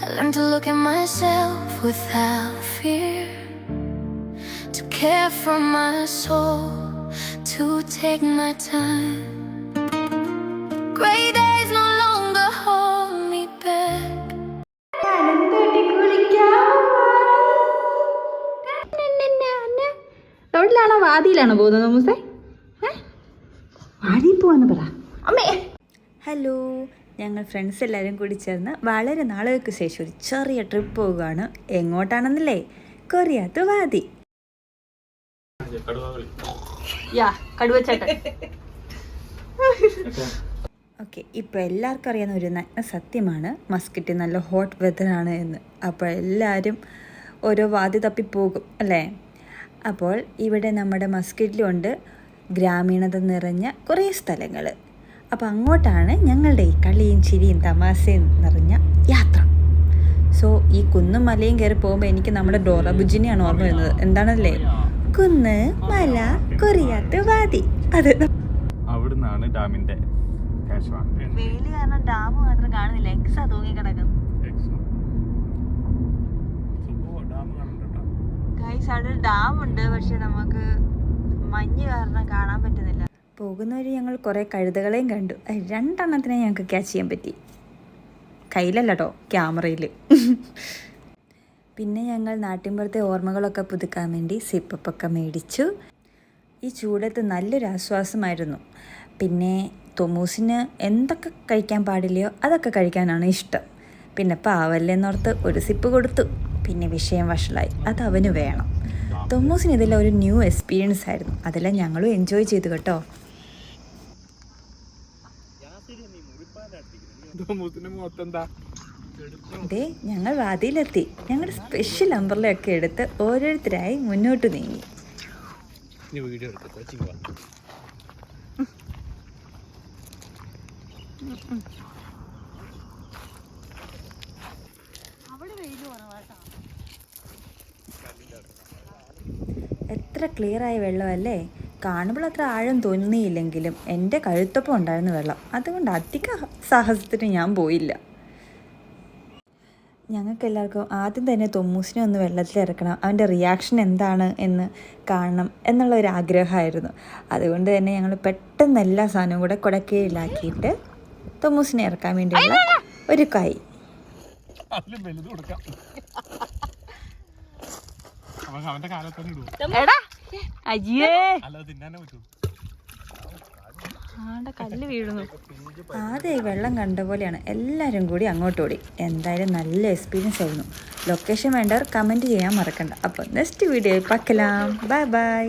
I learned to look at myself without fear, to care for my soul, to take my time. Gray days no longer hold me back. റോഡിലാണോ വാതിയിലാണോ പോകുന്നത് തോമസേ? വാതിയിൽ പോവാന്ന് പറ അമ്മേ. Hello, ഞങ്ങൾ friends എല്ലാവരും കൂടി ചേർന്ന് വളരെ നാളുകൾക്ക് ശേഷം ഒരു ചെറിയ ട്രിപ്പ് പോവുകയാണ്. എങ്ങോട്ടാണെന്നല്ലേ? കൊറിയാത്ത വാതി. ഓക്കെ, ഇപ്പോൾ എല്ലാവർക്കും അറിയാവുന്ന ഒരു സത്യമാണ് മസ്കറ്റ് നല്ല ഹോട്ട് വെതറാണ് എന്ന്. അപ്പോൾ എല്ലാവരും ഓരോ വാതി തപ്പി പോകും അല്ലേ? അപ്പോൾ ഇവിടെ നമ്മുടെ മസ്കറ്റിലുണ്ട് ഗ്രാമീണത നിറഞ്ഞ കുറേ സ്ഥലങ്ങൾ. അപ്പോൾ അങ്ങോട്ടാണ് ഞങ്ങളുടെ ഈ കളിയും ചിരിയും തമാശയും നിറഞ്ഞ യാത്ര. സോ ഈ കുന്നും മലയും കയറി പോകുമ്പോൾ എനിക്ക് നമ്മുടെ ഡോറ ബുജിനെയാണ് ഓർമ്മ വരുന്നത്. എന്താണല്ലേ? കുന്ന് മല കൊറിയാത്ത വാതി. അത് അവിടുന്നാണ് ഡാമിന്റെ വെയില് കാരണം ഡാം മാത്രം കാണുന്നില്ല. എക്സാ തൂങ്ങി കിടക്കുന്നു. അവിടെ ഡാം ഉണ്ട്, പക്ഷെ നമുക്ക് മഞ്ഞ് കാരണം കാണാൻ പറ്റുന്നില്ല. പോകുന്ന വഴി ഞങ്ങൾ കുറേ കഴുതകളെയും കണ്ടു. 2 എണ്ണത്തിനെ ഞങ്ങൾക്ക് ക്യാച്ച് ചെയ്യാൻ പറ്റി. കയ്യിലല്ല കേട്ടോ, ക്യാമറയിൽ. പിന്നെ ഞങ്ങൾ നാട്ടിൻപുറത്തെ ഓർമ്മകളൊക്കെ പുതുക്കാൻ വേണ്ടി സിപ്പപ്പൊക്കെ മേടിച്ചു. ഈ ചൂടത്ത് നല്ലൊരു ആശ്വാസമായിരുന്നു. പിന്നെ തൊമൂസിന് എന്തൊക്കെ കഴിക്കാൻ പാടില്ലയോ അതൊക്കെ കഴിക്കാനാണ് ഇഷ്ടം. പിന്നെ പാവല്ലേന്നോർത്ത് ഒരു സിപ്പ് കൊടുത്തു. പിന്നെ വിഷയം വഷളായി. അത് അവന് വേണം. തൊമൂസിന് ഇതെല്ലാം ഒരു ന്യൂ എക്സ്പീരിയൻസ് ആയിരുന്നു. അതെല്ലാം ഞങ്ങളും എൻജോയ് ചെയ്തു കേട്ടോ. അതെ, ഞങ്ങൾ വാതിയിലെത്തി. ഞങ്ങളുടെ സ്പെഷ്യൽ അംബ്രലയൊക്കെ എടുത്ത് ഓരോരുത്തരായി മുന്നോട്ട് നീങ്ങി. എത്ര ക്ലിയറായ വെള്ളമല്ലേ? കാണുമ്പോൾ അത്ര ആഴം തോന്നിയില്ലെങ്കിലും എൻ്റെ കഴുത്തൊപ്പം ഉണ്ടായിരുന്നു വെള്ളം. അതുകൊണ്ട് അധിക സാഹസത്തിന് ഞാൻ പോയില്ല. ഞങ്ങൾക്കെല്ലാവർക്കും ആദ്യം തന്നെ തൊമ്മൂസിനെ ഒന്ന് വെള്ളത്തിലിറക്കണം, അവൻ്റെ റിയാക്ഷൻ എന്താണ് എന്ന് കാണണം എന്നുള്ള ഒരു ആഗ്രഹമായിരുന്നു. അതുകൊണ്ട് തന്നെ ഞങ്ങൾ പെട്ടെന്ന് എല്ലാ സാധനവും കൂടെ കുടക്കീഴിലാക്കിയിട്ട് തൊമ്മൂസിനെ ഇറക്കാൻ വേണ്ടിയുള്ള ഒരു കൈ. കല്ല് വീഴുന്നു. ആദ്യം ഈ വെള്ളം കണ്ട പോലെയാണ് എല്ലാവരും കൂടി അങ്ങോട്ടോടി. എന്തായാലും നല്ല എക്സ്പീരിയൻസ് ആയിരുന്നു. ലൊക്കേഷൻ വേണ്ടവർ കമൻറ്റ് ചെയ്യാൻ മറക്കണ്ട. അപ്പോൾ നെക്സ്റ്റ് വീഡിയോയിൽ പക്കലാം. Bye bye.